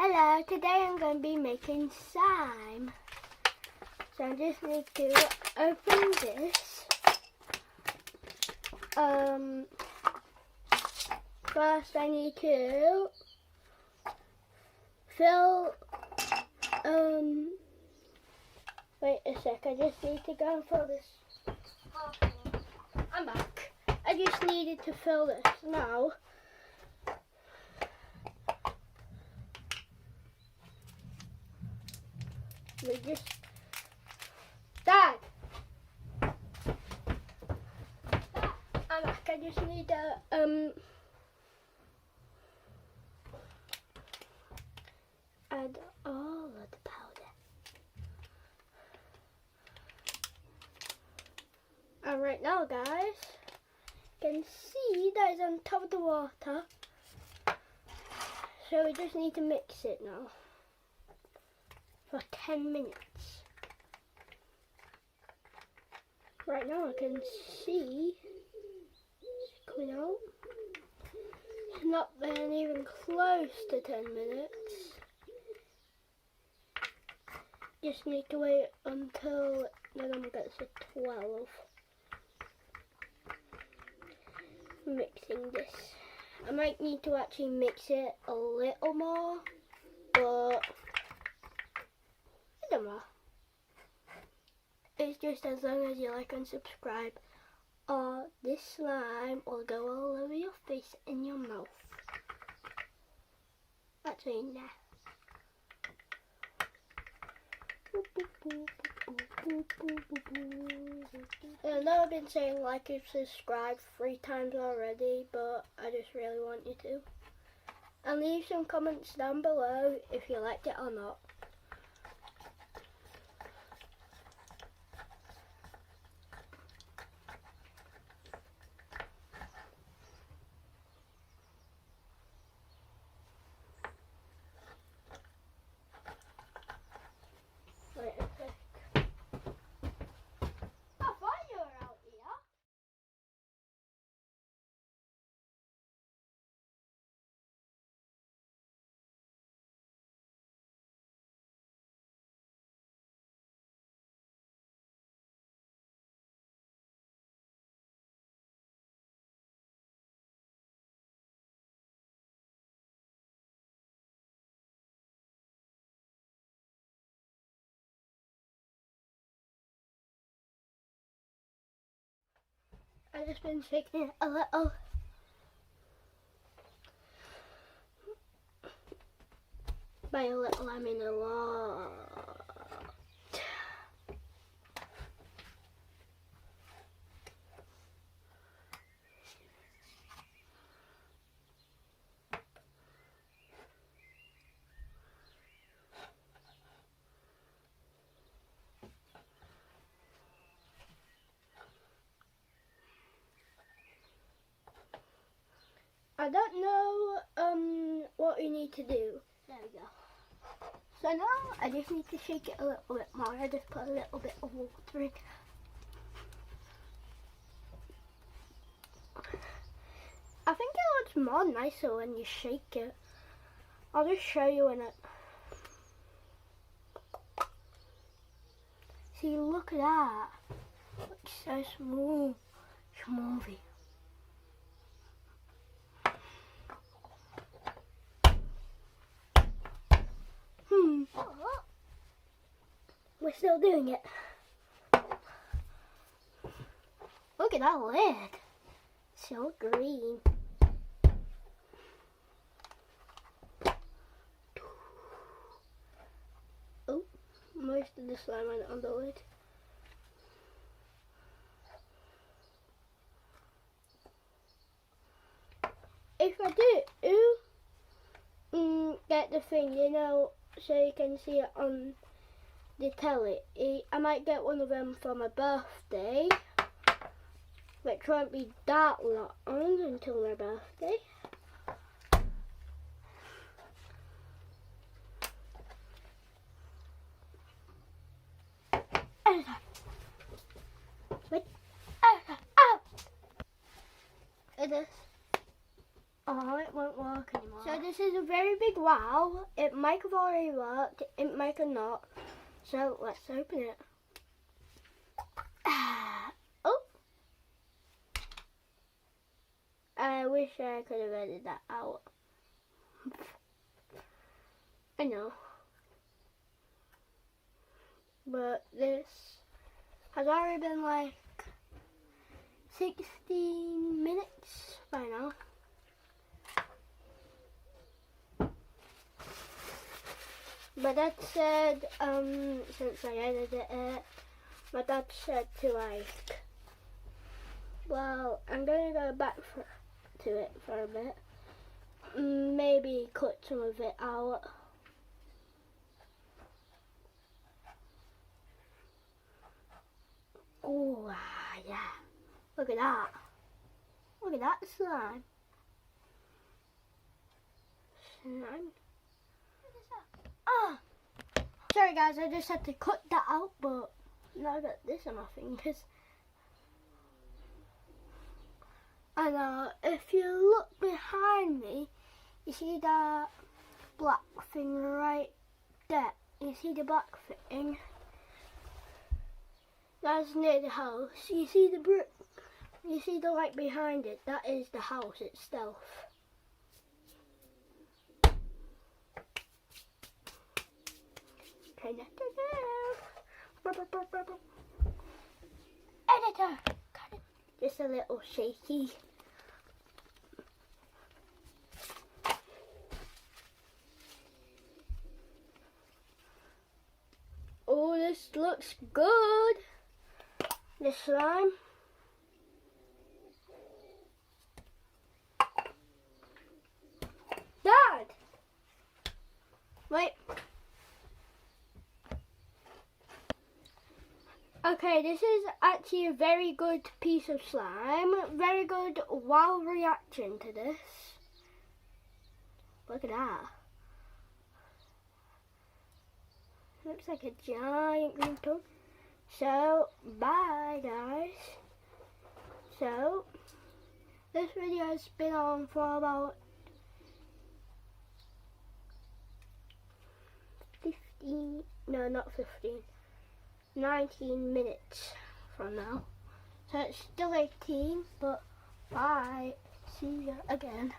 Hello, today I'm going to be making slime. So I just need to open this. First I need to fill, wait a sec, I just need to go and fill this. I'm back. I just needed to fill this now. We just Dad! I'm back. I just need to add all of the powder. And right now, guys, you can see that it's on top of the water. So we just need to mix it now for 10 minutes. Right now I can see it's coming out. It's not been even close to 10 minutes. Just need to wait until the number gets to 12. Mixing this. I might need to actually mix it a little more, but I don't know. It's just as long as you like and subscribe, or this slime will go all over your face and your mouth. Actually, nah. I know I've been saying like and subscribe 3 times already, but I just really want you to. And leave some comments down below if you liked it or not. Wait a sec. I thought you were out here. I've just been shaking it a little. By a little, I mean a lot. I don't know what we need to do. There we go. So now I just need to shake it a little bit more. I just put a little bit of water in. I think it looks more nicer when you shake it. I'll just show you in it. See, look at that. Looks so smooth. Smoothie. We're still doing it. Look at that lid. So green. Oh, most of the slime went on the lid. If I do get the thing, you know, so you can see it on the telly, I might get one of them for my birthday, which won't be that long until my birthday. Wait. It is. Oh, it won't work anymore. So this is a very big wow. It might have already worked, it might have not. So let's open it. Oh! I wish I could have edited that out. I know. But this has already been like 16 minutes by now. My dad said, since I edited it, my dad said to like, well, I'm gonna go back to it for a bit. Maybe cut some of it out. Oh, yeah. Look at that. Look at that slime. Slime. Ah! Sorry guys, I just had to cut that out, but now I got this on my fingers. And if you look behind me, you see that black thing right there. You see the black thing? That's near the house. You see the brick? You see the light behind it? That is the house itself. Editor! Just a little shaky. Oh, this looks good. The slime. Dad! Wait. Okay, this is actually a very good piece of slime. Very good wow reaction to this. Look at that. Looks like a giant green toad. So, bye guys. So, this video has been on for about 15, no not 15, 19 minutes from now. So it's still 18, but bye. See you again.